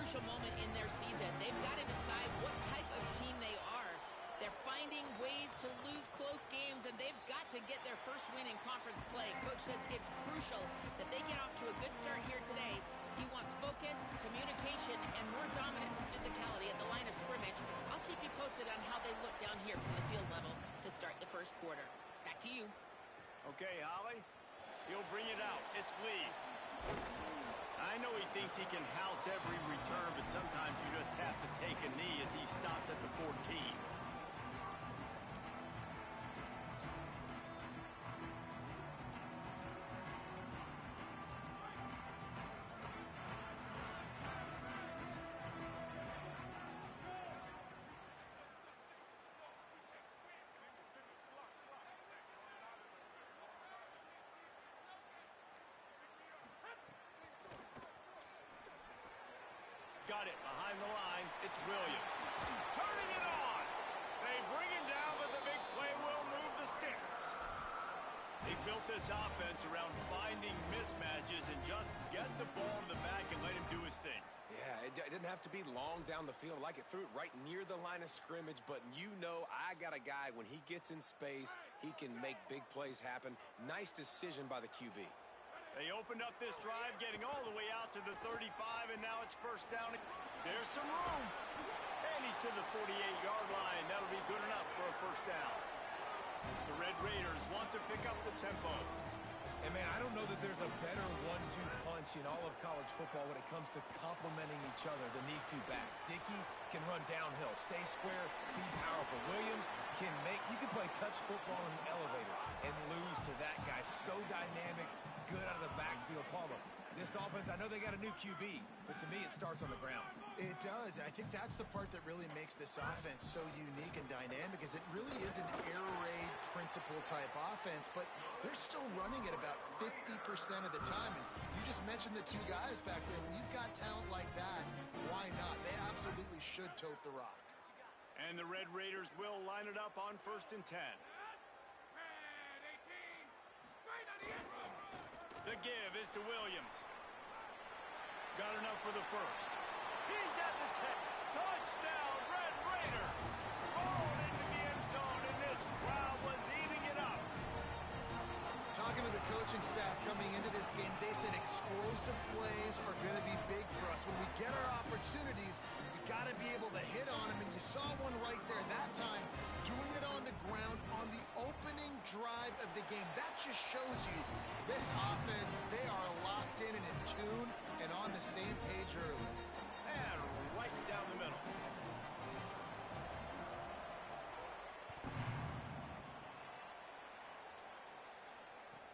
crucial moment in their season. They've got to decide what type of team they are. They're finding ways to lose close games, and they've got to get their first win in conference play. Coach says it's crucial that they get off to a good start here today. He wants focus, communication, and more dominance and physicality at the line of scrimmage. I'll keep you posted on how they look down here from the field level to start the first quarter. Back to you. Okay, Holly. He'll bring it out. It's Lee. I know he thinks he can house every return, but sometimes you just have to take a knee as he stopped at the 14. Got it behind the line. It's Williams. Turning it on. They bring him down, but the big play will move the sticks. They built this offense around finding mismatches and just get the ball to the back and let him do his thing. Yeah, it didn't have to be long down the field. Like it threw it right near the line of scrimmage, but you know I got a guy, when he gets in space, he can make big plays happen. Nice decision by the QB. They opened up this drive, getting all the way out to the 35, and now it's first down. There's some room. And he's to the 48-yard line. That'll be good enough for a first down. The Red Raiders want to pick up the tempo. And, man, I don't know that there's a better 1-2 punch in all of college football when it comes to complementing each other than these two backs. Dickey can run downhill, stay square, be powerful. Williams can you can play touch football in the elevator and lose to that guy. So dynamic, good out of the backfield. Palmer, this offense, I know they got a new QB, but to me it starts on the ground. It does. I think that's the part that really makes this offense so unique and dynamic, is it really is an air raid principle type offense, but they're still running it about 50% of the time. And you just mentioned the two guys back there. When you've got talent like that, why not? They absolutely should tote the rock. And the Red Raiders will line it up on 1st and 10. The give is to Williams. Got enough for the first. He's at the 10. Touchdown, Red Raider. Ball into the end zone, and this crowd was eating it up. Talking to the coaching staff coming into this game, they said explosive plays are going to be big for us. When we get our opportunities, we got to be able to hit on them, and you saw one right there that time, doing it on the ground on the opening drive of the game. That just shows you this offense, they are locked in and in tune and on the same page early. And right down the middle.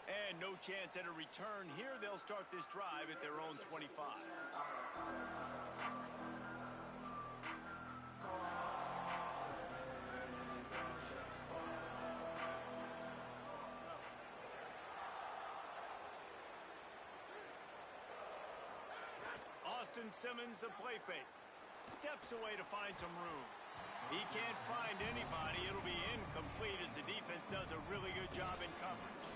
And no chance at a return here. They'll start this drive at their own 25. Austin Simmons, the play fake. Steps away to find some room. He can't find anybody. It'll be incomplete as the defense does a really good job in coverage.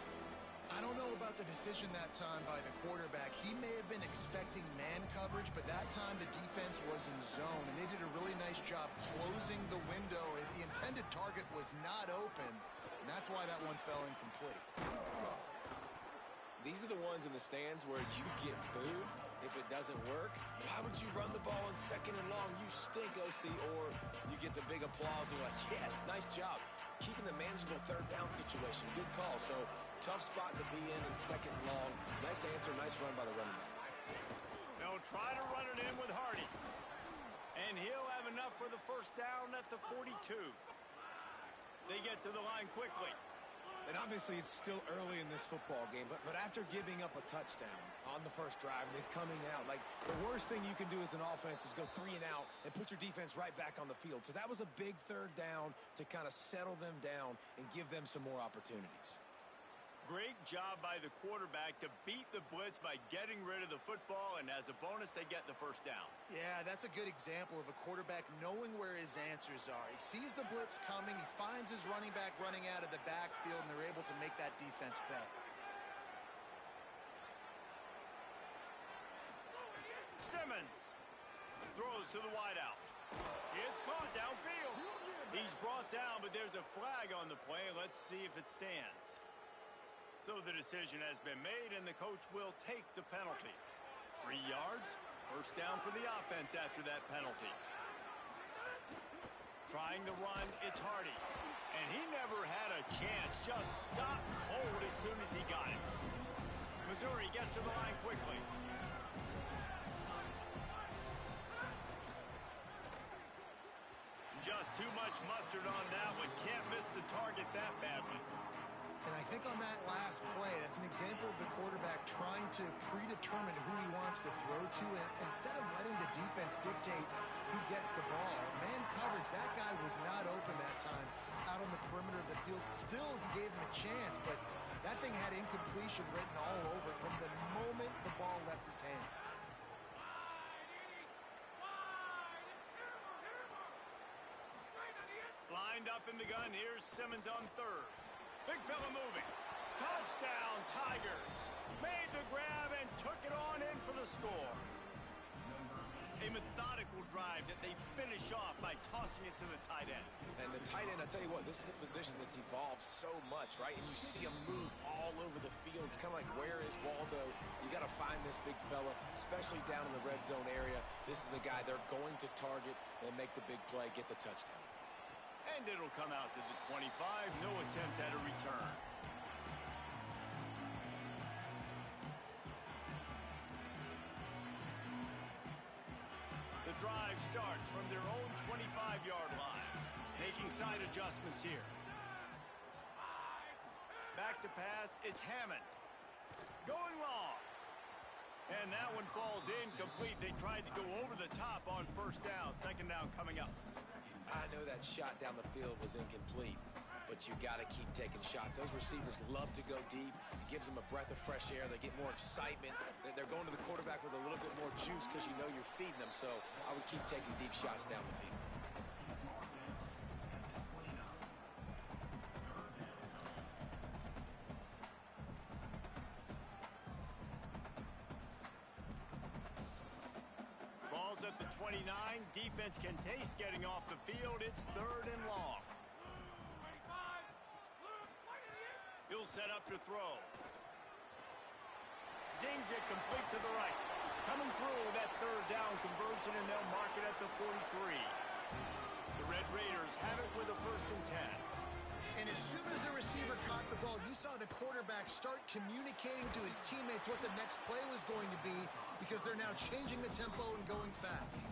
I don't know about the decision that time by the quarterback. He may have been expecting man coverage, but that time the defense was in zone, and they did a really nice job closing the window. The intended target was not open, and that's why that one fell incomplete. These are the ones in the stands where you get booed if it doesn't work. Why would you run the ball on 2nd and long? You stink, OC. Or you get the big applause and you're like, yes, nice job. Keeping the manageable 3rd down situation. Good call. So tough spot to be in 2nd and long. Nice answer, nice run by the running back. They'll try to run it in with Hardy. And he'll have enough for the first down at the 42. They get to the line quickly. And obviously it's still early in this football game, but after giving up a touchdown on the first drive and then coming out, like the worst thing you can do as an offense is go 3 and out and put your defense right back on the field. So that was a big 3rd down to kind of settle them down and give them some more opportunities. Great job by the quarterback to beat the blitz by getting rid of the football, and as a bonus, they get the first down. Yeah, that's a good example of a quarterback knowing where his answers are. He sees the blitz coming, he finds his running back running out of the backfield, and they're able to make that defense pay. Simmons Throws to the wideout. It's caught downfield. He's brought down, but there's a flag on the play. Let's see if it stands. So the decision has been made, and the coach will take the penalty. 3 yards, first down for the offense after that penalty. Trying to run, it's Hardy. And he never had a chance, just stopped cold as soon as he got it. Missouri gets to the line quickly. Just too much mustard on that one. Can't miss the target that badly. And I think on that last play, that's an example of the quarterback trying to predetermine who he wants to throw to, and instead of letting the defense dictate who gets the ball. Man coverage, that guy was not open that time out on the perimeter of the field. Still, he gave him a chance, but that thing had incompletion written all over it from the moment the ball left his hand. Lined up in the gun, here's Simmons on third. Big fella moving. Touchdown, Tigers. Made the grab and took it on in for the score. A methodical drive that they finish off by tossing it to the tight end. And the tight end, I tell you what, this is a position that's evolved so much, right? And you see him move all over the field. It's kind of like, where is Waldo? You got to find this big fella, especially down in the red zone area. This is the guy they're going to target and make the big play, get the touchdown. And it'll come out to the 25. No attempt at a return. The drive starts from their own 25-yard line. Making side adjustments here. Back to pass. It's Hammond. Going long. And that one falls incomplete. They tried to go over the top on first down. Second down coming up. I know that shot down the field was incomplete, but you got to keep taking shots. Those receivers love to go deep. It gives them a breath of fresh air. They get more excitement. They're going to the quarterback with a little bit more juice because you know you're feeding them. So I would keep taking deep shots down the field. Ball's at the 29. Defense can taste getting off the field. It's third and long. He'll set up to throw. Zings it complete to the right. Coming through that third down conversion, and they'll mark it at the 43. The Red Raiders have it with a 1st and 10. And as soon as the receiver caught the ball, you saw the quarterback start communicating to his teammates what the next play was going to be, because they're now changing the tempo and going fast.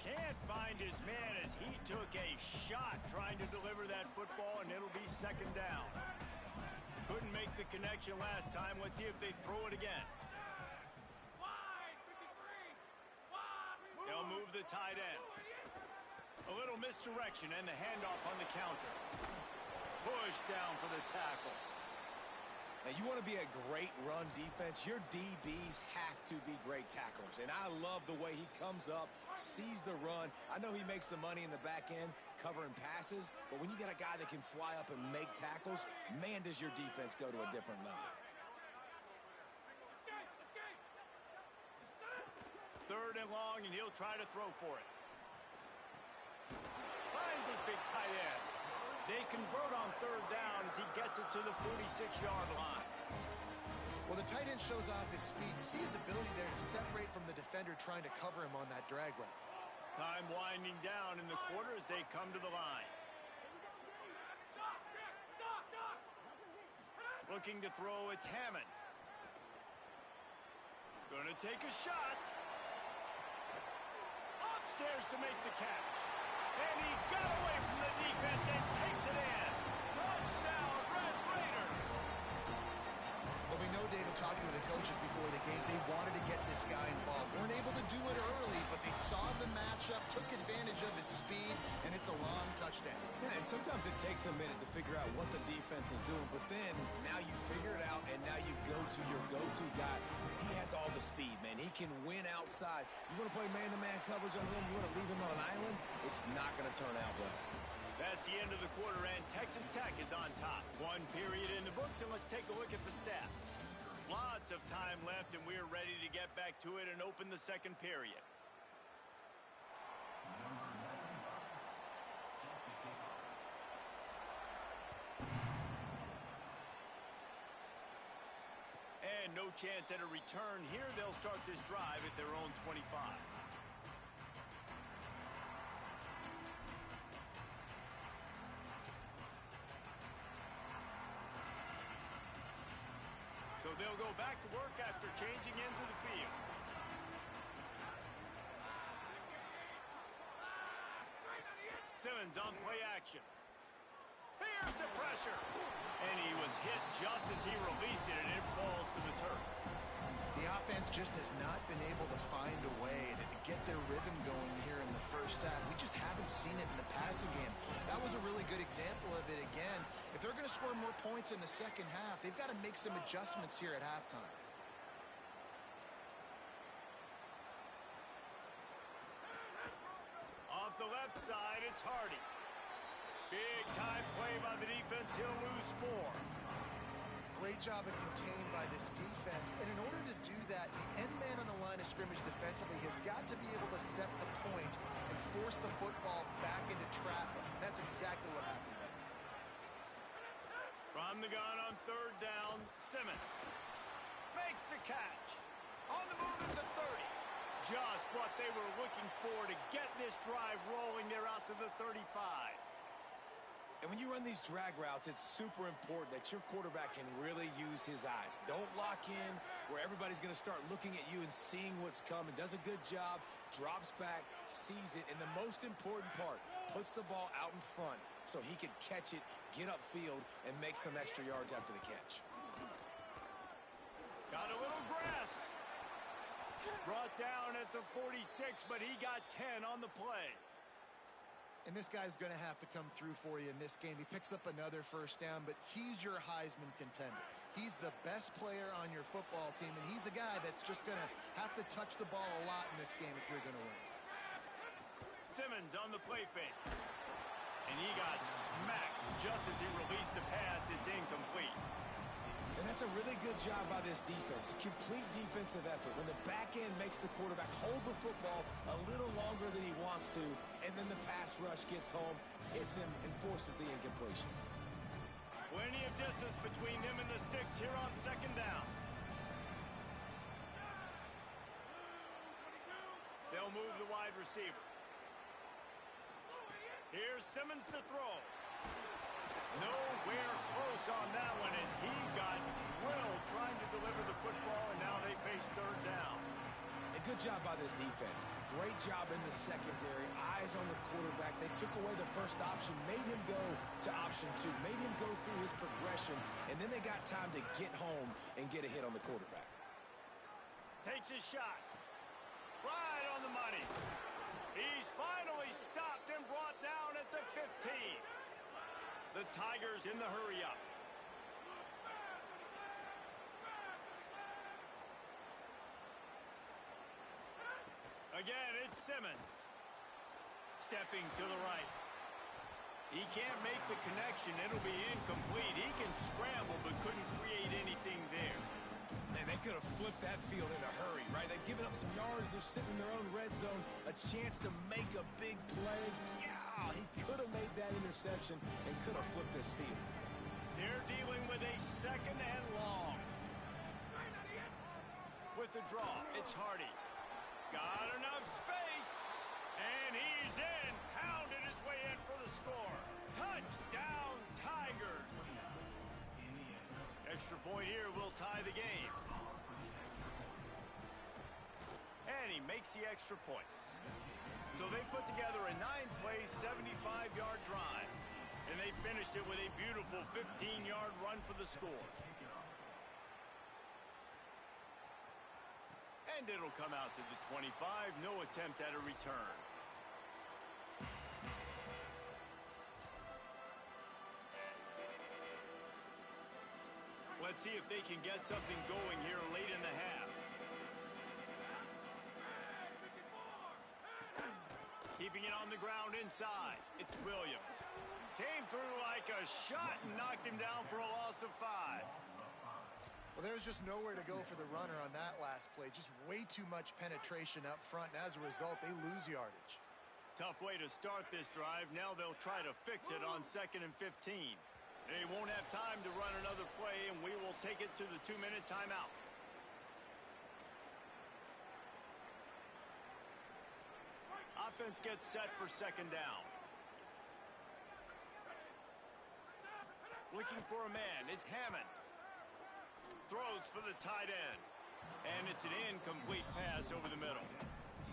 Can't find his man as he took a shot trying to deliver that football, and it'll be second down. Couldn't make the connection last time. Let's see if they throw it again. They'll move the tight end. A little misdirection and the handoff on the counter. Push down for the tackle. Now, you want to be a great run defense, your DBs have to be great tacklers. And I love the way he comes up, sees the run. I know he makes the money in the back end covering passes, but when you got a guy that can fly up and make tackles, man, does your defense go to a different level. Third and long, and he'll try to throw for it. Finds his big tight end. They convert on third down as he gets it to the 46-yard line. Well, the tight end shows off his speed. You see his ability there to separate from the defender trying to cover him on that drag route. Time winding down in the quarter as they come to the line. Looking to throw, it's Hammond. Gonna take a shot. Upstairs to make the catch. And he got away from the defense and takes it in. Touchdown, Red Raiders. Well, we know, David, talking to the coaches before the game, they wanted to get this guy involved. Weren't able to do it early, but they saw the matchup, took advantage of his speed, and it's a long touchdown. Yeah, and sometimes it takes a minute to figure out what the defense is doing, but then now you figure it out, and now you go to your go-to guy. He has all the speed, man. He can win outside. You want to play man-to-man coverage on him? You want to leave him on an island? It's not going to turn out well. That's the end of the quarter, and Texas Tech is on top. 1 period in the books, and let's take a look at the stats. Lots of time left, and we're ready to get back to it and open the second period. And no chance at a return here. They'll start this drive at their own 25. So they'll go back to work after changing into the field. Simmons on play action. Here's the pressure. And he was hit just as he released it, and it falls to the turf. The offense just has not been able to find a way to get their rhythm going here in the first half. We just haven't seen it in the passing game. That was a really good example of it again. If they're going to score more points in the second half, they've got to make some adjustments here at halftime. Off the left side, it's Hardy. Big time play by the defense. He'll lose 4. Great job of contained by this defense. And in order to do that, the end man on the line of scrimmage defensively has got to be able to set the point and force the football back into traffic. That's exactly what happened there. From the gun on third down, Simmons makes the catch. On the move at the 30. Just what they were looking for to get this drive rolling. They're out to the 35. And when you run these drag routes, it's super important that your quarterback can really use his eyes. Don't lock in where everybody's going to start looking at you and seeing what's coming. Does a good job, drops back, sees it, and the most important part, puts the ball out in front so he can catch it, get upfield, and make some extra yards after the catch. Got a little grass. Brought down at the 46, but he got 10 on the play. And this guy's going to have to come through for you in this game. He picks up another first down, but he's your Heisman contender. He's the best player on your football team, and he's a guy that's just going to have to touch the ball a lot in this game if you're going to win. Simmons on the play fake. And he got smacked just as he released the pass. It's incomplete. And that's a really good job by this defense. A complete defensive effort. When the back end makes the quarterback hold the football a little longer than he wants to, and then the pass rush gets home, hits him, and forces the incompletion. Plenty of distance between him and the sticks here on second down. They'll move the wide receiver. Here's Simmons to throw. Nowhere close on that one as he got drilled trying to deliver the football, and now they face third down. A good job by this defense. Great job in the secondary. Eyes on the quarterback. They took away the first option, made him go to option 2, made him go through his progression, and then they got time to get home and get a hit on the quarterback. Takes his shot. Right on the money. He's finally stopped and brought down at the 15. The Tigers in the hurry-up. Again, it's Simmons. Stepping to the right. He can't make the connection. It'll be incomplete. He can scramble, but couldn't create anything there. And they could have flipped that field in a hurry, right? They've given up some yards. They're sitting in their own red zone. A chance to make a big play. Yeah, he could have made that interception and could have flipped this field. They're dealing with a second and long. With the draw, it's Hardy. Got enough space. And he's in. Pounded his way in for the score. Touchdown, Tigers. Extra point here will tie the game. And he makes the extra point. So they put together a 9-play, 75-yard drive. And they finished it with a beautiful 15-yard run for the score. And it'll come out to the 25. No attempt at a return. Let's see if they can get something going here late in the half. Keeping it on the ground inside. It's Williams. Came through like a shot and knocked him down for a loss of 5. Well, there's just nowhere to go for the runner on that last play. Just way too much penetration up front, and as a result, they lose yardage. Tough way to start this drive. Now they'll try to fix it on 2nd and 15. They won't have time to run another play, and we will take it to the 2-minute timeout. Offense gets set for 2nd down. Looking for a man. It's Hammond. Throws for the tight end. And it's an incomplete pass over the middle.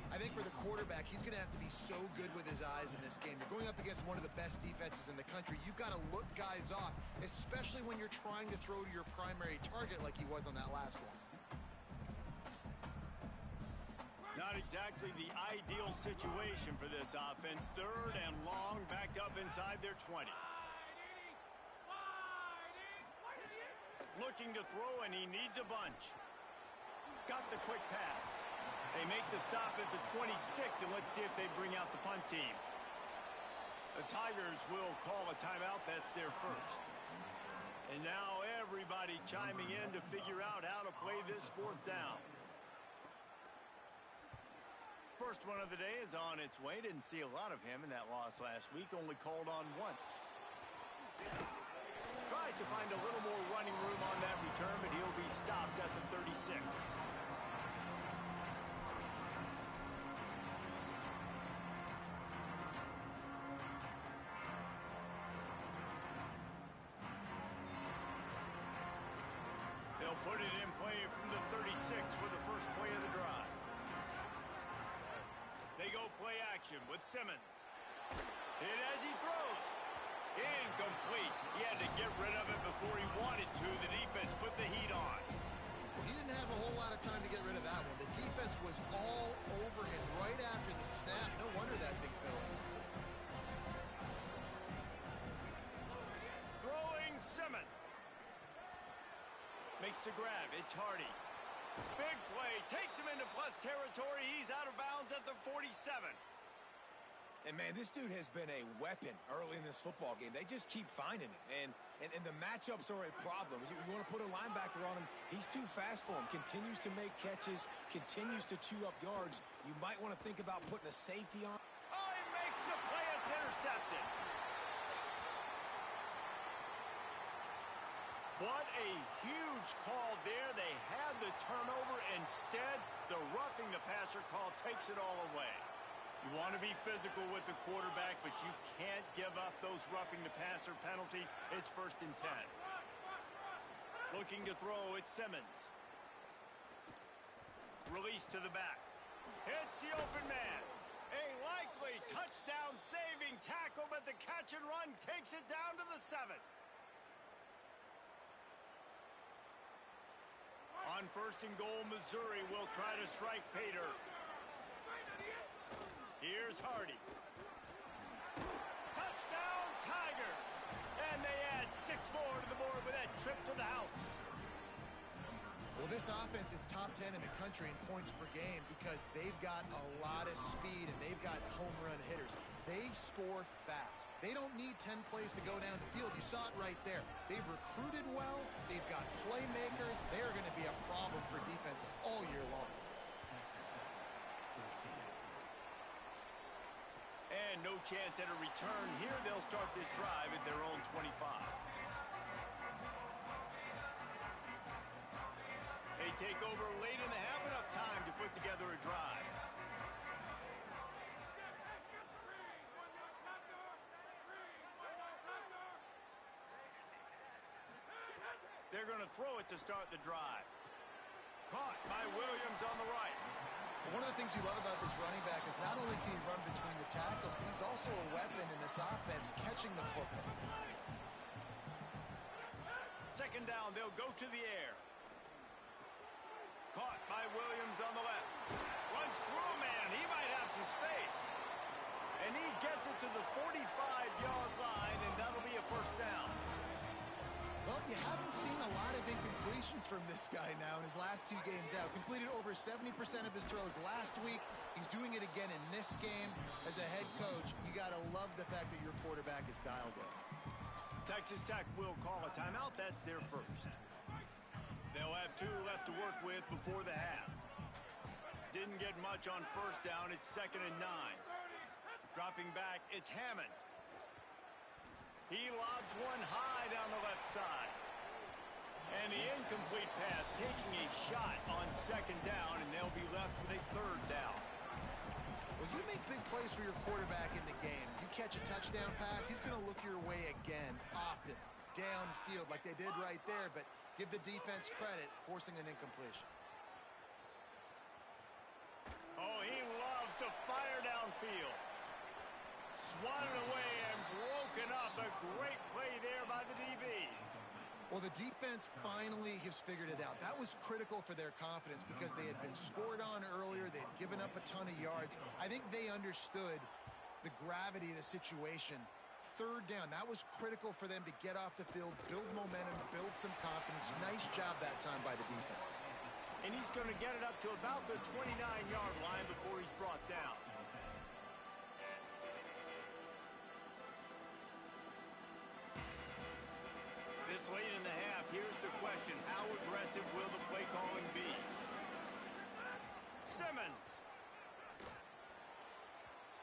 I think for the quarterback, he's going to have to be so good with his eyes in this game. You're going up against one of the best defenses in the country. You've got to look guys off, especially when you're trying to throw to your primary target like he was on that last one. Not exactly the ideal situation for this offense. 3rd and long, backed up inside their 20. Looking to throw, and he needs a bunch. Got the quick pass. They make the stop at the 26, and let's see if they bring out the punt team. The Tigers will call a timeout. That's their first. And now everybody chiming in to figure out how to play this 4th down. First one of the day is on its way. Didn't see a lot of him in that loss last week. Only called on once. Tries to find a little more running room on that return, but he'll be stopped at the 36. They'll put it in play from the 36 for the first play of the drive. They go play action with Simmons. Hit as he throws. Incomplete. He had to get rid of it before he wanted to. The defense put the heat on. Well, he didn't have a whole lot of time to get rid of that one. The defense was all over him right after the snap. No wonder that thing fell. Throwing Simmons. Makes the grab. It's Hardy. Big play. Takes him into plus territory. He's out of bounds at the 47. And, man, this dude has been a weapon early in this football game. They just keep finding it. And the matchups are a problem. You want to put a linebacker on him, he's too fast for him. Continues to make catches, continues to chew up yards. You might want to think about putting a safety on. Oh, he makes the play. It's intercepted. What a huge call there. They had the turnover. Instead, the roughing the passer call takes it all away. You want to be physical with the quarterback, but you can't give up those roughing the passer penalties. It's 1st and 10. Looking to throw, it's Simmons. Release to the back. Hits the open man. A likely touchdown saving tackle, but the catch and run takes it down to the 7. On 1st and goal, Missouri will try to strike Pater. Here's Hardy. Touchdown, Tigers! And they add 6 more to the board with that trip to the house. Well, this offense is top 10 in the country in points per game because they've got a lot of speed and they've got home run hitters. They score fast. They don't need 10 plays to go down the field. You saw it right there. They've recruited well. They've got playmakers. They are going to be a problem for defenses all year long. And no chance at a return here. They'll start this drive at their own 25. They take over late in the half, enough time to put together a drive. They're going to throw it to start the drive. Caught by Williams on the right. One of the things you love about this running back is not only can he run between the tackles, but he's also a weapon in this offense catching the football. 2nd down, they'll go to the air. Caught by Williams on the left. Runs through a man. He might have some space. And he gets it to the 45-yard line, and that'll be a 1st down. Well, you haven't seen a lot of incompletions from this guy now in his last 2 games out. Completed over 70% of his throws last week. He's doing it again in this game. As a head coach, you got to love the fact that your quarterback is dialed in. Texas Tech will call a timeout. That's their first. They'll have 2 left to work with before the half. Didn't get much on 1st down. It's 2nd and 9. Dropping back, it's Hammond. He lobs one high down the left side. And the incomplete pass, taking a shot on second down, and they'll be left with a third down. Well, you make big plays for your quarterback in the game. You catch a touchdown pass, he's going to look your way again, often, downfield like they did right there, but give the defense credit, forcing an incompletion. Oh, he loves to fire downfield. Swatted away and broken up. A great play there by the DB. Well, the defense finally has figured it out. That was critical for their confidence because they had been scored on earlier. They had given up a ton of yards. I think they understood the gravity of the situation. Third down, that was critical for them to get off the field, build momentum, build some confidence. Nice job that time by the defense. And he's going to get it up to about the 29-yard line before he's brought down. This late in the half, here's the question. How aggressive will the play calling be? Simmons.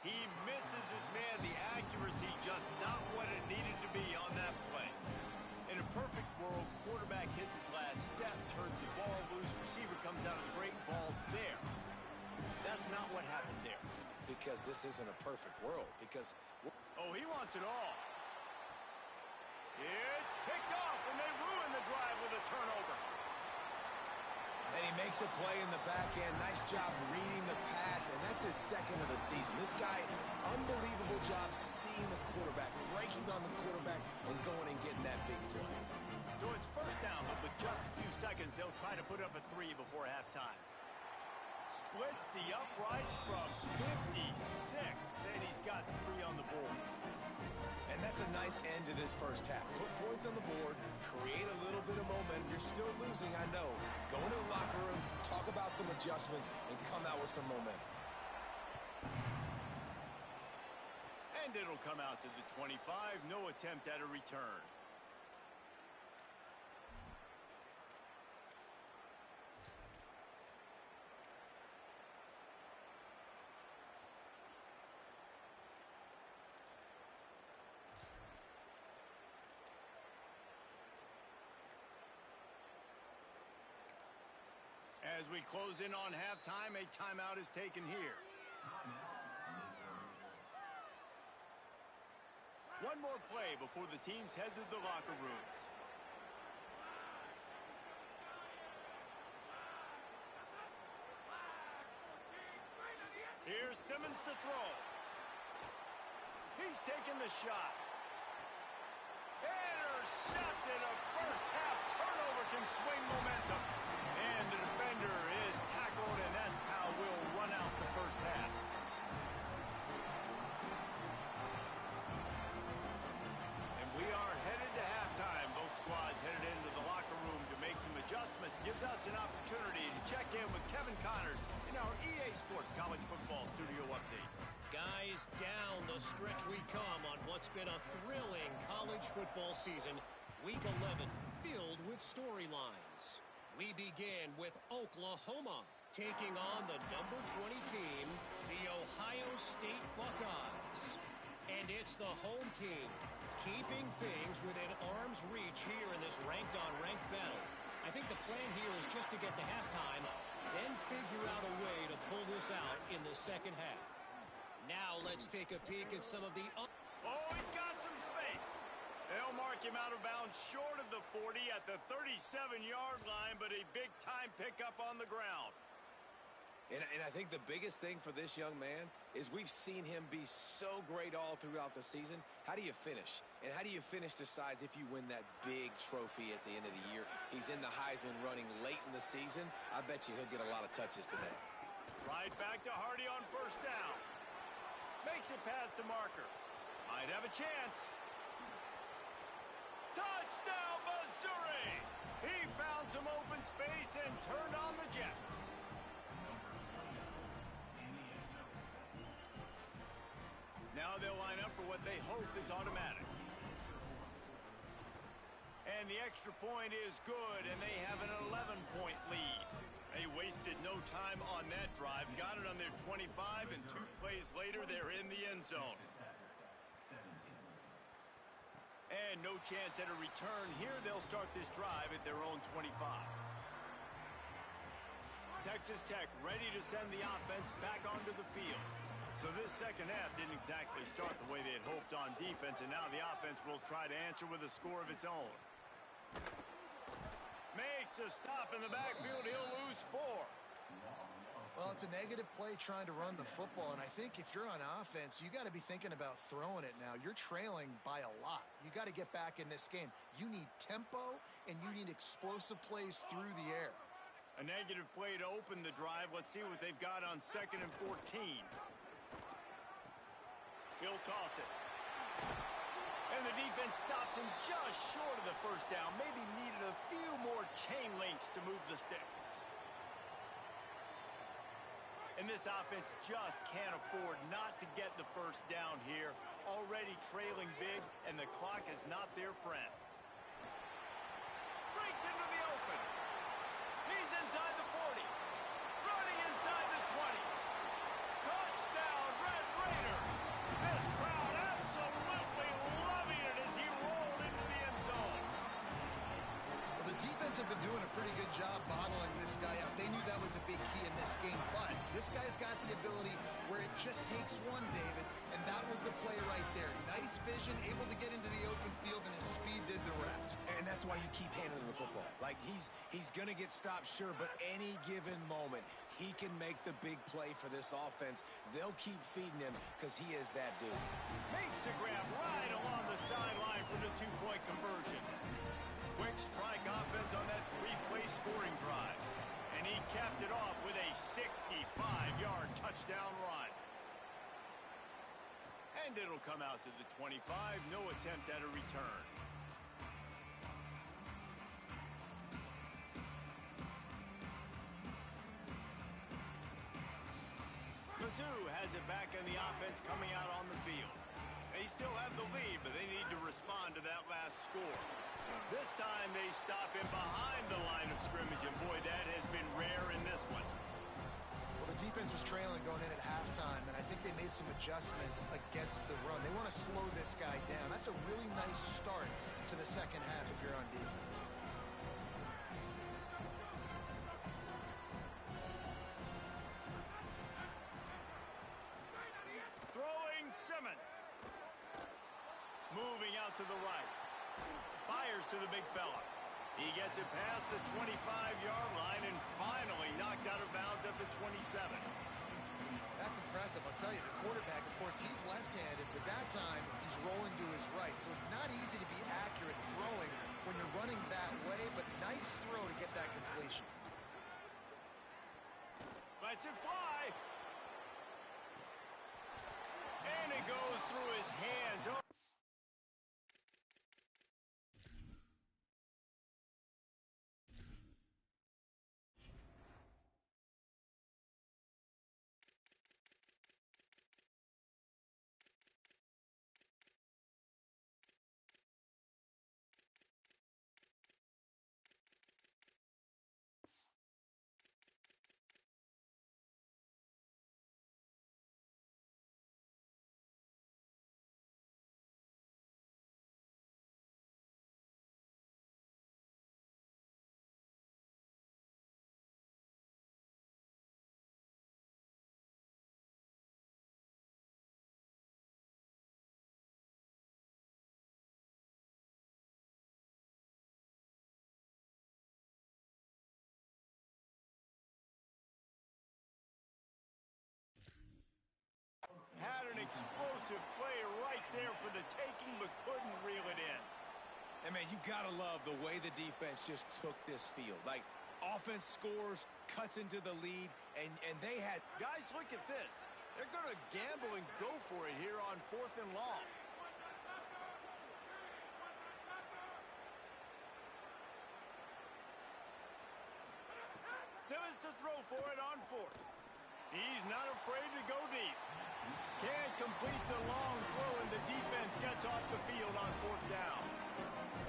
He misses his man. The accuracy just not what it needed to be on that play. In a perfect world, quarterback hits his last step, turns the ball loose, receiver comes out of the break, ball's there. That's not what happened there. Because this isn't a perfect world. Because... Oh, he wants it all. It's picked off, and they ruin the drive with a turnover. And he makes a play in the back end. Nice job reading the pass, and that's his second of the season. This guy, unbelievable job seeing the quarterback, breaking on the quarterback, and going and getting that big play. So it's first down, but with just a few seconds, they'll try to put up a 3 before halftime. Splits the uprights from 56, and he's got 3 on the board. And that's a nice end to this first half. Put points on the board, create a little bit of momentum. You're still losing, I know. Go into the locker room, talk about some adjustments, and come out with some momentum. And it'll come out to the 25. No attempt at a return. As we close in on halftime, a timeout is taken here. One more play before the teams head to the locker rooms. Here's Simmons to throw. He's taking the shot. Intercepted. A first half turnover can swing momentum. And the defender is tackled, and that's how we'll run out the first half. And we are headed to halftime. Both squads headed into the locker room to make some adjustments. Gives us an opportunity to check in with Kevin Connors in our EA Sports College Football Studio Update. Guys, down the stretch we come on what's been a thrilling college football season. Week 11 filled with storylines. We begin with Oklahoma taking on the number 20 team, the Ohio State Buckeyes. And it's the home team keeping things within arm's reach here in this ranked-on-ranked battle. I think the plan here is just to get to halftime, then figure out a way to pull this out in the second half. Now let's take a peek at some of the... Oh, he's got some space. They'll mark him out of bounds short of the 40 at the 37-yard line, but a big-time pickup on the ground. And I think the biggest thing for this young man is we've seen him be so great all throughout the season. How do you finish? And how do you finish decides if you win that big trophy at the end of the year. He's in the Heisman running late in the season. I bet you he'll get a lot of touches today. Right back to Hardy on first down. Makes it past the marker. Might have a chance. Touchdown, Missouri! He found some open space and turned on the Jets. Now they'll line up for what they hope is automatic. And the extra point is good, and they have an 11-point lead. They wasted no time on that drive. Got it on their 25, and 2 plays later, they're in the end zone. And no chance at a return here. They'll start this drive at their own 25. Texas Tech ready to send the offense back onto the field. So this second half didn't exactly start the way they had hoped on defense, and now the offense will try to answer with a score of its own. Makes a stop in the backfield. He'll lose 4. Well, it's a negative play trying to run the football, and I think if you're on offense, you got to be thinking about throwing it now. You're trailing by a lot. You got to get back in this game. You need tempo, and you need explosive plays through the air. A negative play to open the drive. Let's see what they've got on 2nd and 14. He'll toss it. And the defense stops him just short of the first down. Maybe needed a few more chain links to move the sticks. And this offense just can't afford not to get the first down here. Already trailing big, and the clock is not their friend. Breaks into the open. He's inside the 40. Running inside the 20. Touchdown, Red Raiders. This crowd absolutely loving it as he rolled into the end zone. Well, the defense have been doing a pretty good job bottling this guy out. They knew that was a big key in this game, but this guy's got the ability where it just takes one, David, and that was the play right there. Nice vision, able to get into the open field, and his speed did the rest. And that's why you keep handling the football. Like, he's going to get stopped, sure, but any given moment, he can make the big play for this offense. They'll keep feeding him because he is that dude. Makes the grab right along the sideline for the 2-point conversion. Quick strike offense on that 3-play scoring drive. And he capped it off with a 65-yard touchdown run. And it'll come out to the 25. No attempt at a return. Mizzou has it back in the offense coming out on the field. They still have the lead, but they need to respond to that last score. This time they stop him behind the line of scrimmage, and boy, that has been rare in this one. Well, the defense was trailing going in at halftime, and I think they made some adjustments against the run. They want to slow this guy down. That's a really nice start to the second half if you're on defense. Throwing Simmons. Moving out to the right. Fires to the big fella. He gets it past the 25-yard line and finally knocked out of bounds at the 27. That's impressive. I'll tell you, the quarterback, of course, he's left-handed, but that time he's rolling to his right. So it's not easy to be accurate throwing when you're running that way, but nice throw to get that completion. Lets it fly. And it goes through his hands. Oh. Had an explosive play right there for the taking, but couldn't reel it in. And, man, you got to love the way the defense just took this field. Like, offense scores, cuts into the lead, and they had... Guys, look at this. They're going to gamble and go for it here on 4th and long. Simmons to throw for it on 4th. He's not afraid to go deep. Can't complete the long throw, and the defense gets off the field on 4th down.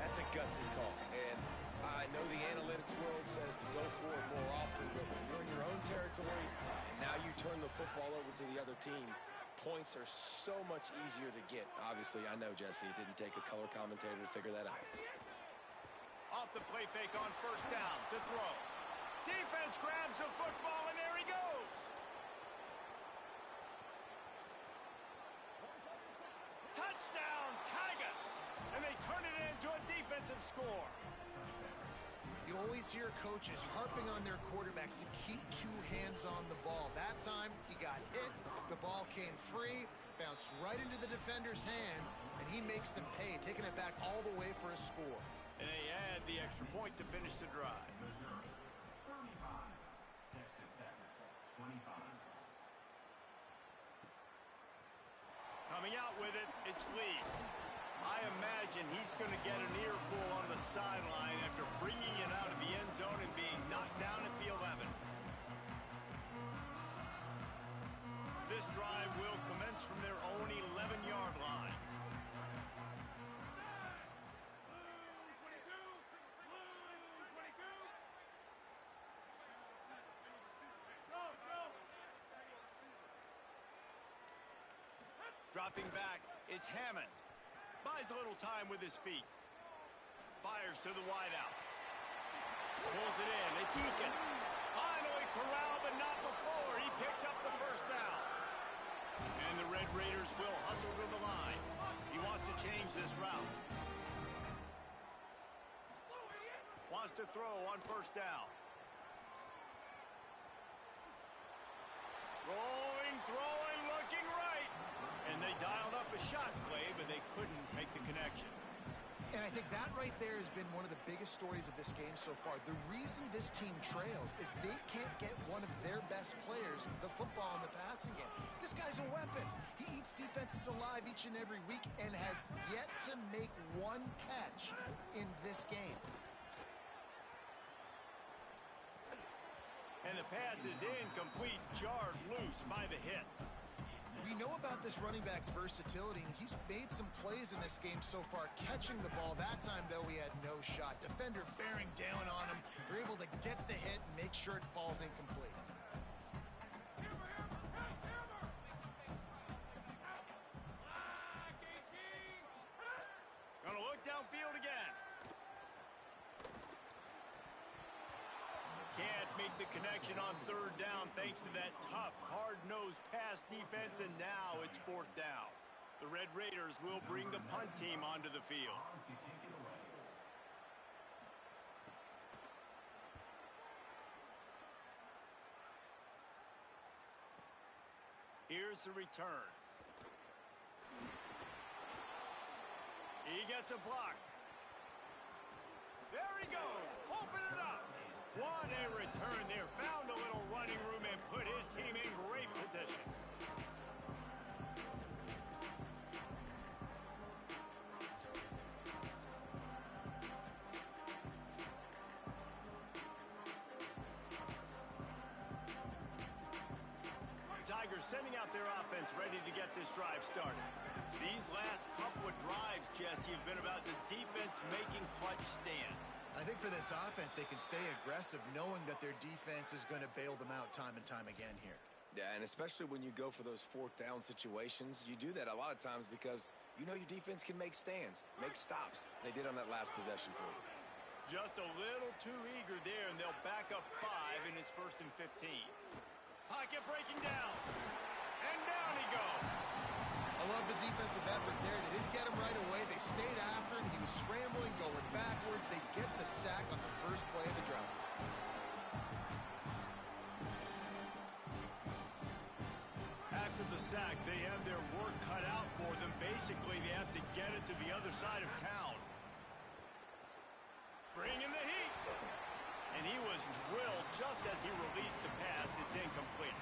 That's a gutsy call. And I know the analytics world says to go for it more often, but when you're in your own territory, football over to the other team, points are so much easier to get. Obviously, I know, Jesse, it didn't take a color commentator to figure that out. Off the play fake on first down to throw. Defense grabs the football, and there he goes. Touchdown, Tigers! And they turn it into a defensive score. You always hear coaches harping on their quarterbacks to keep two hands on the ball. That time, he got hit, the ball came free, bounced right into the defender's hands, and he makes them pay, taking it back all the way for a score. And they add the extra point to finish the drive. Coming out with it, it's Lee. I imagine he's going to get an earful on the sideline after bringing it out of the end zone and being knocked down at the 11. This drive will commence from their own 11-yard line. Dropping back, it's Hammond. Buys a little time with his feet. Fires to the wideout. Pulls it in. It's Eakin. Finally corralled, but not before. He picks up the first down. And the Red Raiders will hustle to the line. He wants to change this route. Wants to throw on first down. Rolling, throwing, looking right. And they dialed up a shot play, but they couldn't make the connection. And I think that right there has been one of the biggest stories of this game so far. The reason this team trails is they can't get one of their best players the football in the passing game. This guy's a weapon. He eats defenses alive each and every week and has yet to make one catch in this game. And the pass is incomplete, jarred loose by the hit. We know about this running back's versatility, and he's made some plays in this game so far, catching the ball. That time, though, he had no shot. Defender bearing down on him. They're able to get the hit and make sure it falls incomplete. Gonna look downfield again. Can't make the connection on third down thanks to that tough, hard-nosed pass defense, and now it's fourth down. The Red Raiders will bring the punt team onto the field. Here's the return. He gets a block. There he goes. Open it up. What a return there. Found a little running room and put his team in great position. Tigers sending out their offense ready to get this drive started. These last couple of drives, Jesse, have been about the defense making clutch stand. I think for this offense, they can stay aggressive knowing that their defense is going to bail them out time and time again here. Yeah, and especially when you go for those fourth down situations, you do that a lot of times because you know your defense can make stands, make stops. They did on that last possession for you. Just a little too eager there, and they'll back up 5, and it's 1st and 15. Pocket breaking down, and down he goes. I love the defensive effort there. They didn't get him right away. They stayed after him. He was scrambling, going backwards. They get the sack on the first play of the drive. After the sack, they have their work cut out for them. Basically, they have to get it to the other side of town. Bringing the heat. And he was drilled just as he released the pass. It's incomplete.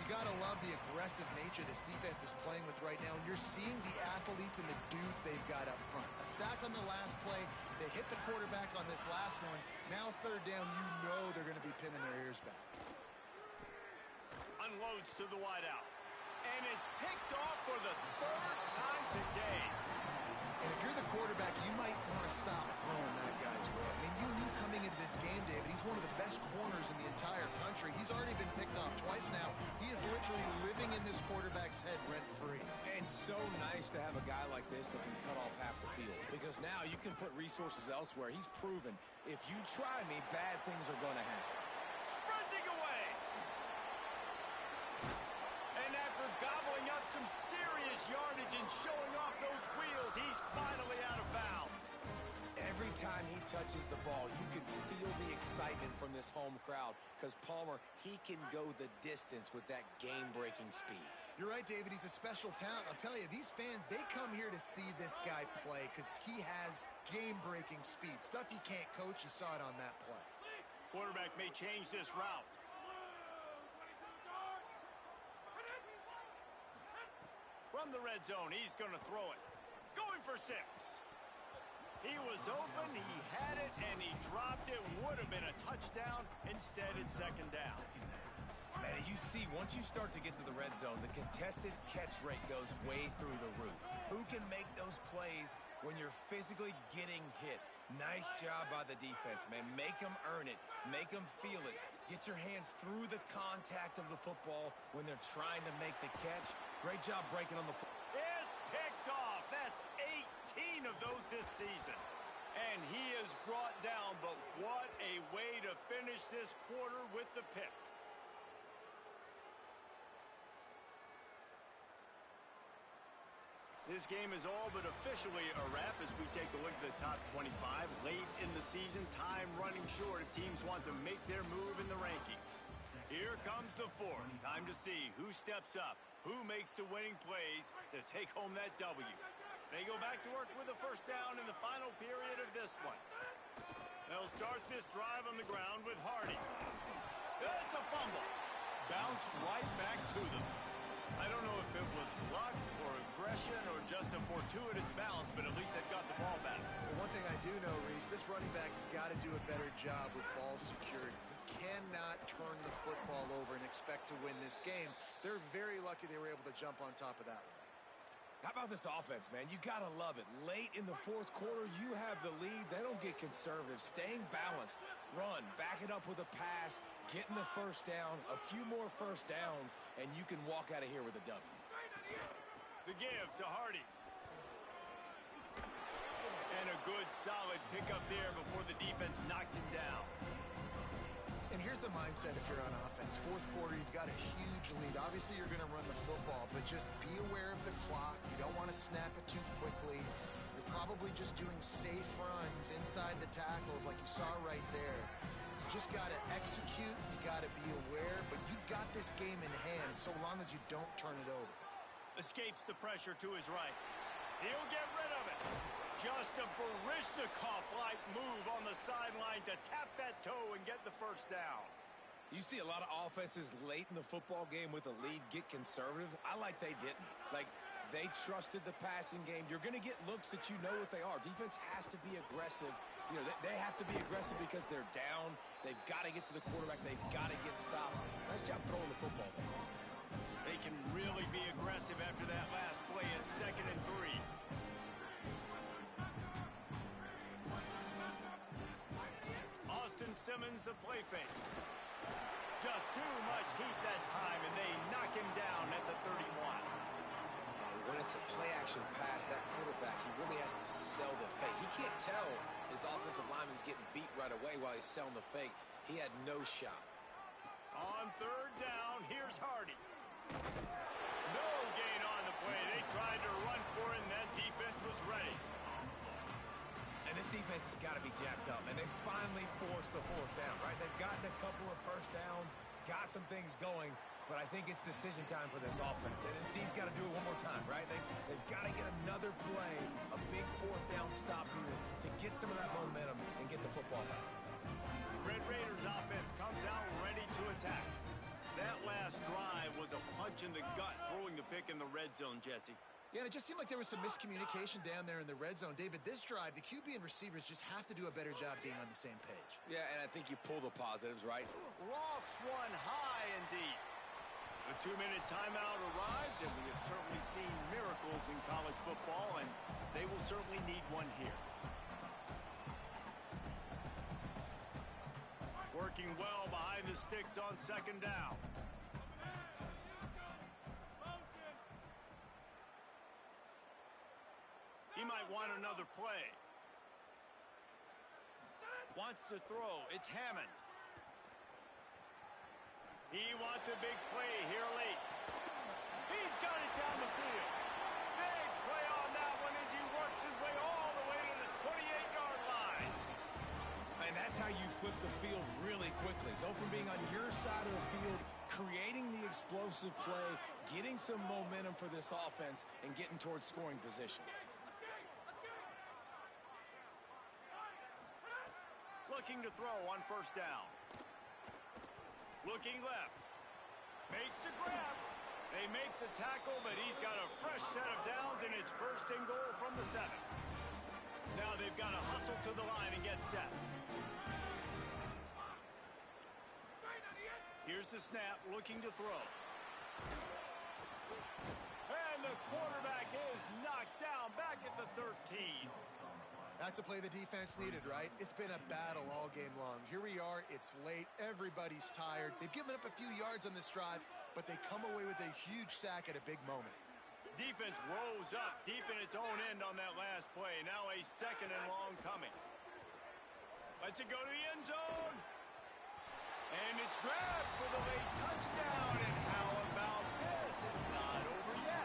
You got to love the aggressive nature this defense is playing with right now. And you're seeing the athletes and the dudes they've got up front. A sack on the last play. They hit the quarterback on this last one. Now third down, you know they're going to be pinning their ears back. Unloads to the wideout. And it's picked off for the third time today. And if you're the quarterback, you might want to stop throwing that guy's way. I mean, you knew coming into this game, David, he's one of the best corners in the entire country. He's He's already been picked off twice now. He is literally living in this quarterback's head rent-free. And so nice to have a guy like this that can cut off half the field. Because now you can put resources elsewhere. He's proven, if you try me, bad things are going to happen. Sprinting away. And after gobbling up some serious yardage and showing off those wheels, he's finally out of bounds. Every time he touches the ball, you can feel the excitement from this home crowd because Palmer, he can go the distance with that game-breaking speed. You're right, David. He's a special talent. I'll tell you, these fans, they come here to see this guy play because he has game-breaking speed. Stuff you can't coach. You saw it on that play. Quarterback may change this route. From the red zone, he's going to throw it. Going for 6. He was open, he had it, and he dropped it. Would have been a touchdown. Instead, it's second down. Man, you see, once you start to get to the red zone, the contested catch rate goes way through the roof. Who can make those plays when you're physically getting hit? Nice job by the defense, man. Make them earn it. Make them feel it. Get your hands through the contact of the football when they're trying to make the catch. Great job breaking on the football. It's picked off. That's 18 of those this season. And he is brought down, but what a way to finish this quarter with the pick. This game is all but officially a wrap as we take a look at the top 25. Late in the season, time running short if teams want to make their move in the rankings. Here comes the fourth. Time to see who steps up, who makes the winning plays to take home that W. They go back to work with a first down in the final period of this one. They'll start this drive on the ground with Hardy. It's a fumble. Bounced right back to them. I don't know if it was luck or aggression or just a fortuitous bounce, but at least they've got the ball back. Well, one thing I do know, Reese, this running back has got to do a better job with ball security. You cannot turn the football over and expect to win this game. They're very lucky they were able to jump on top of that one. How about this offense, man? You got to love it. Late in the fourth quarter, you have the lead. They don't get conservative. Staying balanced. Run. Back it up with a pass. Getting the first down. A few more first downs, and you can walk out of here with a W. The give to Hardy. And a good, solid pickup there before the defense knocks him down. And here's the mindset if you're on offense. Fourth quarter, you've got a huge lead. Obviously, you're going to run the football, but just be aware of the clock. You don't want to snap it too quickly. You're probably just doing safe runs inside the tackles like you saw right there. You just got to execute. You got to be aware, but you've got this game in hand so long as you don't turn it over. Escapes the pressure to his right. He'll get rid of it. Just a Baryshnikov-like move on the sideline to tap that toe and get the first down. You see a lot of offenses late in the football game with a lead get conservative. I like they didn't. Like, they trusted the passing game. You're going to get looks that you know what they are. Defense has to be aggressive. You know, they have to be aggressive because they're down. They've got to get to the quarterback. They've got to get stops. Nice job throwing the football there. They can really be aggressive after that last play at 2nd and 3. Austin Simmons, the play fake. Just too much heat that time, and they knock him down at the 31. When it's a play-action pass, that quarterback, he really has to sell the fake. He can't tell his offensive lineman's getting beat right away while he's selling the fake. He had no shot. On 3rd down, here's Hardy. No gain on the play. They tried to run for it, and that defense was ready. And this defense has got to be jacked up, and they finally forced the 4th down, right? They've gotten a couple of first downs, got some things going, but I think it's decision time for this offense. And this D's got to do it one more time, right? They've got to get another play, a big 4th down stop here to get some of that momentum and get the football back. Red Raiders offense comes out ready to attack. That last drive was a punch in the gut, throwing the pick in the red zone, Jesse. Yeah, and it just seemed like there was some miscommunication down there in the red zone. David, this drive, the QB and receivers just have to do a better job being on the same page. Yeah, and I think you pull the positives, right? Lofts one high indeed. The 2-minute timeout arrives, and we have certainly seen miracles in college football, and they will certainly need one here. Working well behind the the sticks on second down. He might want another play. Wants to throw. It's Hammond. He wants a big play here late. He's got it down the field. Big play on that one as he works his way all the way to the 28-yard line. And that's how you flip the field really quickly. Go from being on your side of the field, creating the explosive play, getting some momentum for this offense, and getting towards scoring position. Looking to throw on first down. Looking left. Makes the grab. They make the tackle, but he's got a fresh set of downs, and it's first and goal from the 7. Now they've got to hustle to the line and get set. Here's the snap, looking to throw. And the quarterback is knocked down back at the 13. That's a play the defense needed, right? It's been a battle all game long. Here we are. It's late. Everybody's tired. They've given up a few yards on this drive, but they come away with a huge sack at a big moment. Defense rose up deep in its own end on that last play. Now a second and long coming. Lets it go to the end zone. And it's grabbed for the late touchdown. And how about this? It's not over yet.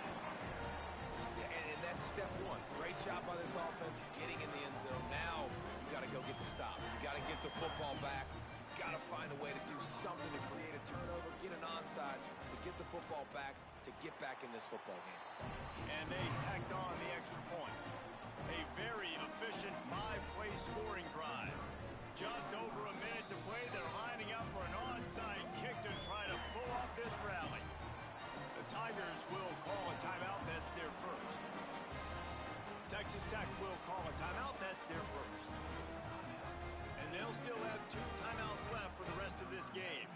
Yeah, and that's step one. Great job by this offense getting in the end zone. Now you got to go get the stop. You got to get the football back. You got to find a way to do something to create a turnover, get an onside, to get the football back, to get back in this football game. And they tacked on the extra point. A very efficient 5-play scoring drive. Just over a minute to play. They're lining up for an onside kick to try to pull off this rally. The Tigers will call a timeout. That's their first. Texas Tech will call a timeout. That's their first. And they'll still have 2 timeouts left for the rest of this game.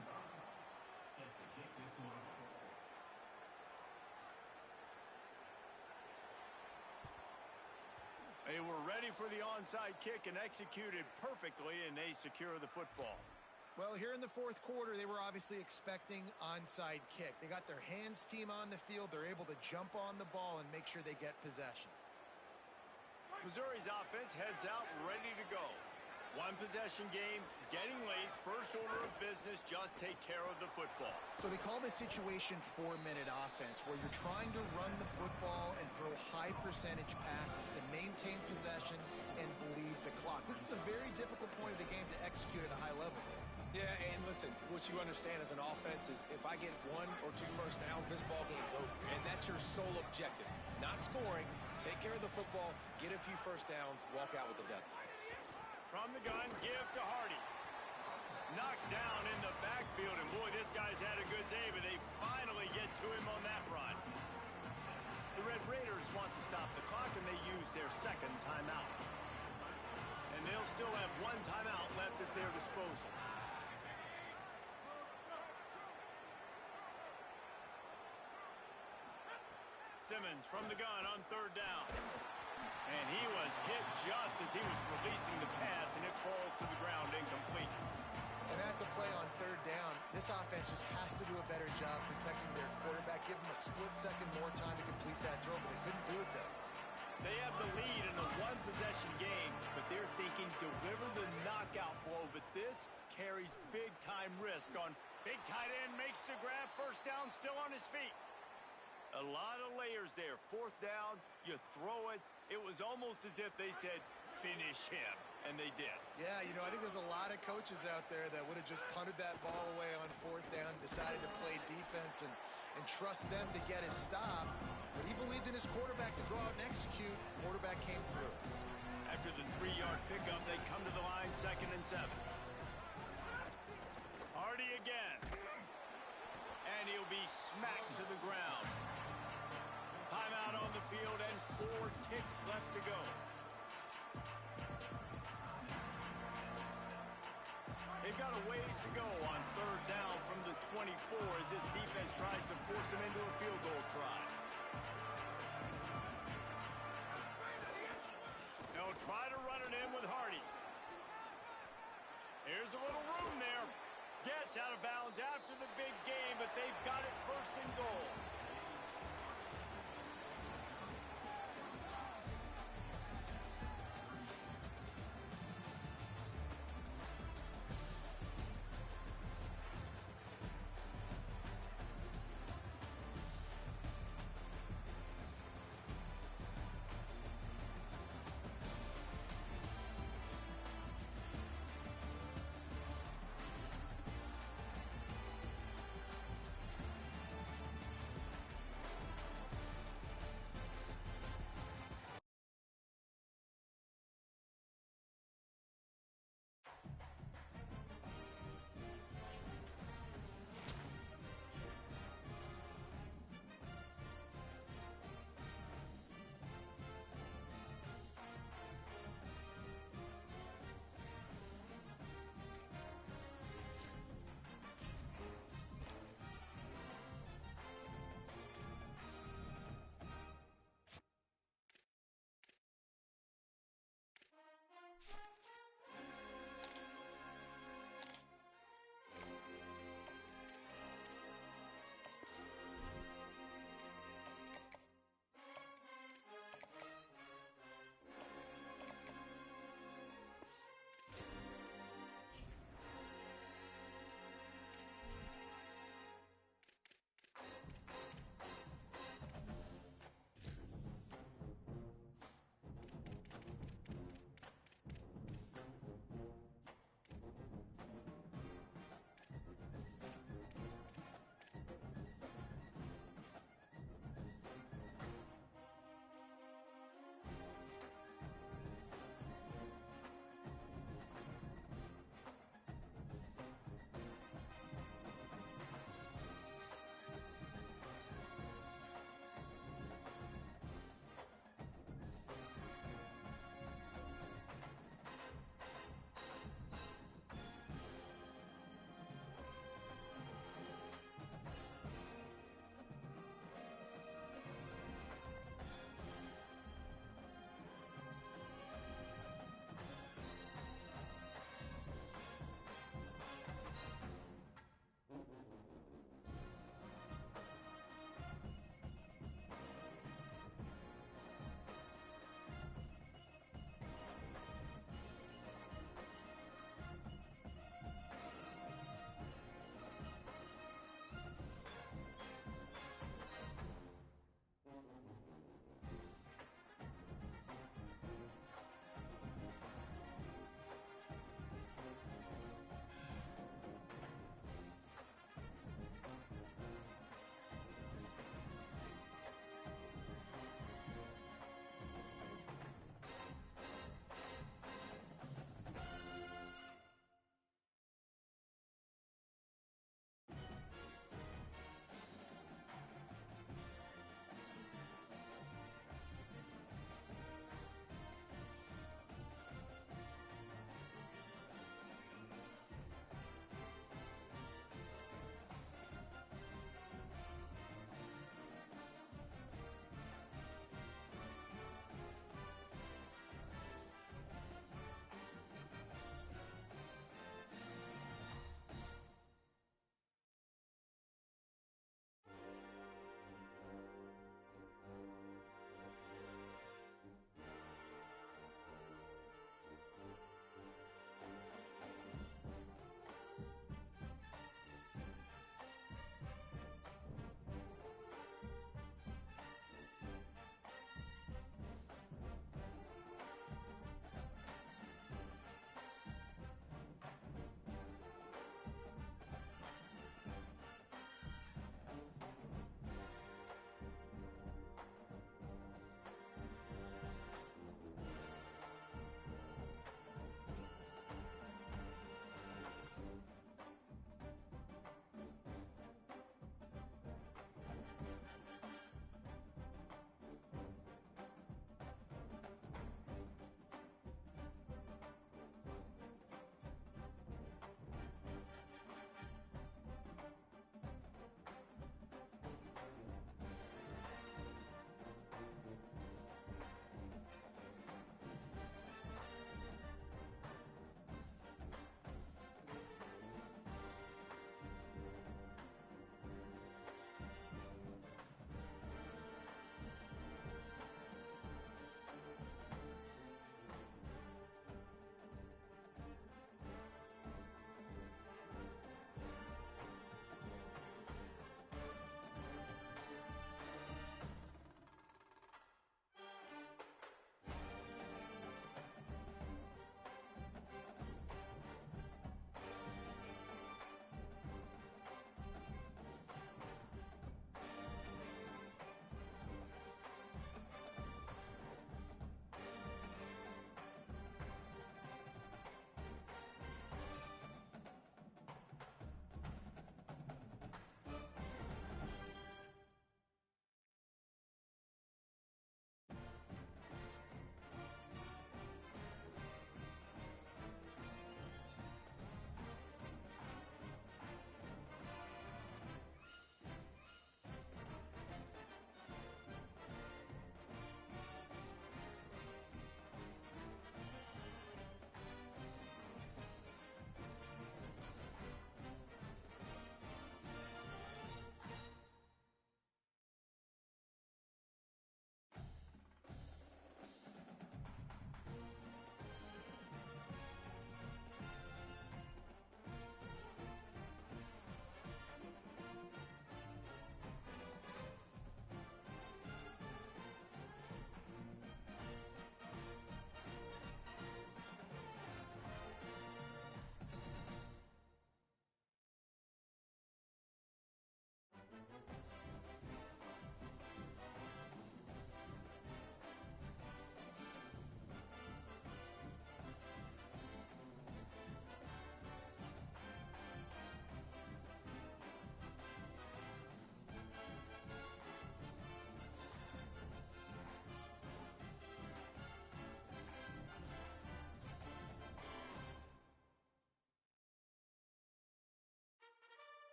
They were ready for the onside kick and executed perfectly, and they secure the football. Well, here in the fourth quarter, they were obviously expecting onside kick. They got their hands team on the field. They're able to jump on the ball and make sure they get possession. Missouri's offense heads out ready to go. 1-possession game, getting late, first order of business, just take care of the football. So they call this situation 4-minute offense, where you're trying to run the football and throw high percentage passes to maintain possession and bleed the clock. This is a very difficult point of the game to execute at a high level. Yeah, and listen, what you understand as an offense is if I get 1 or 2 first downs, this ball game's over. And that's your sole objective. Not scoring, take care of the football, get a few first downs, walk out with the W. From the gun, give to Hardy. Knocked down in the backfield, and boy, this guy's had a good day, but they finally get to him on that run. The Red Raiders want to stop the clock, and they use their second timeout. And they'll still have 1 timeout left at their disposal. Simmons from the gun on third down. And he was hit just as he was releasing the pass, and it falls to the ground incomplete. And that's a play on third down. This offense just has to do a better job protecting their quarterback. Give them a split second more time to complete that throw, but they couldn't do it though. They have the lead in a 1-possession game, but they're thinking deliver the knockout blow. But this carries big-time risk on. Big tight end makes the grab, first down, still on his feet. A lot of layers there. Fourth down, you throw it. It was almost as if they said, finish him, and they did. Yeah, you know, I think there's a lot of coaches out there that would have just punted that ball away on fourth down, decided to play defense and trust them to get his stop. But he believed in his quarterback to go out and execute. Quarterback came through. After the 3-yard pickup, they come to the line, 2nd and 7. Hardy again. And he'll be smacked to the ground. Timeout on the field and 4 ticks left to go. They've got a ways to go on third down from the 24 as this defense tries to force them into a field goal try. They'll try to run it in with Hardy. Here's a little room there. Gets out of bounds after the big game, but they've got it first and goal.